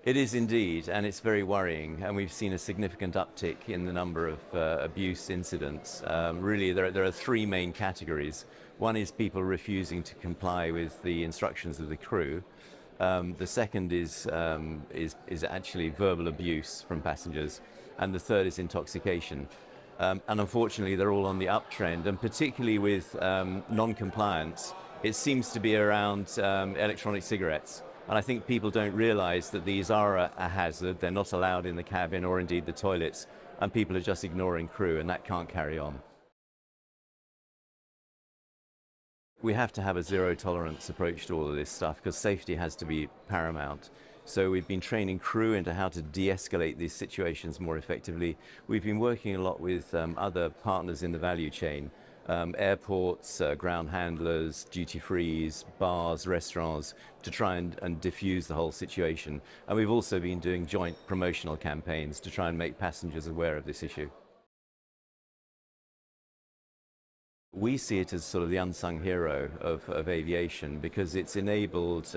It is indeed, and it's very worrying. And we've seen a significant uptick in the number of abuse incidents. Really, there are three main categories. One is people refusing to comply with the instructions of the crew. The second is actually verbal abuse from passengers, and the third is intoxication. And unfortunately, they're all on the uptrend, and particularly with non-compliance, it seems to be around electronic cigarettes. And I think people don't realize that these are a hazard. They're not allowed in the cabin or indeed the toilets, and people are just ignoring crew, and that can't carry on. We have to have a zero tolerance approach to all of this stuff because safety has to be paramount. So we've been training crew into how to de-escalate these situations more effectively. We've been working a lot with other partners in the value chain, airports, ground handlers, duty-frees, bars, restaurants, to try and diffuse the whole situation. And we've also been doing joint promotional campaigns to try and make passengers aware of this issue. We see it as sort of the unsung hero of aviation because it's enabled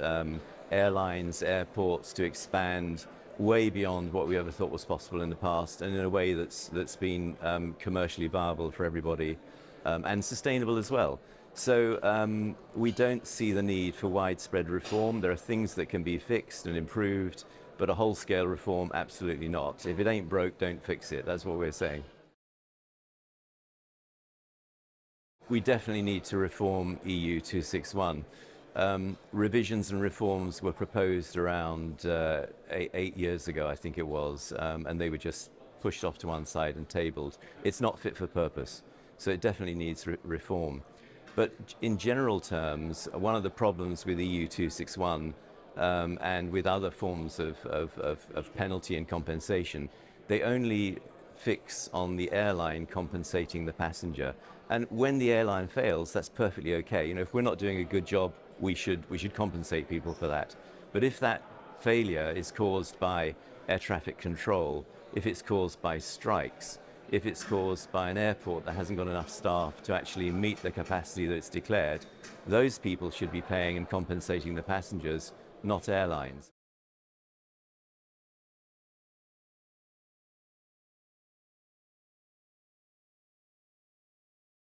airlines, airports to expand way beyond what we ever thought was possible in the past, and in a way that's been commercially viable for everybody and sustainable as well. So we don't see the need for widespread reform. There are things that can be fixed and improved, but a whole-scale reform, absolutely not. If it ain't broke, don't fix it. That's what we're saying. We definitely need to reform EU 261. Revisions and reforms were proposed around 8 years ago, I think it was, and they were just pushed off to one side and tabled. It's not fit for purpose, so it definitely needs reform. But in general terms, one of the problems with EU 261 and with other forms of penalty and compensation, they only fix on the airline compensating the passenger. And when the airline fails, that's perfectly okay. You know, if we're not doing a good job, we should compensate people for that. But if that failure is caused by air traffic control, if it's caused by strikes, if it's caused by an airport that hasn't got enough staff to actually meet the capacity that it's declared, those people should be paying and compensating the passengers, not airlines.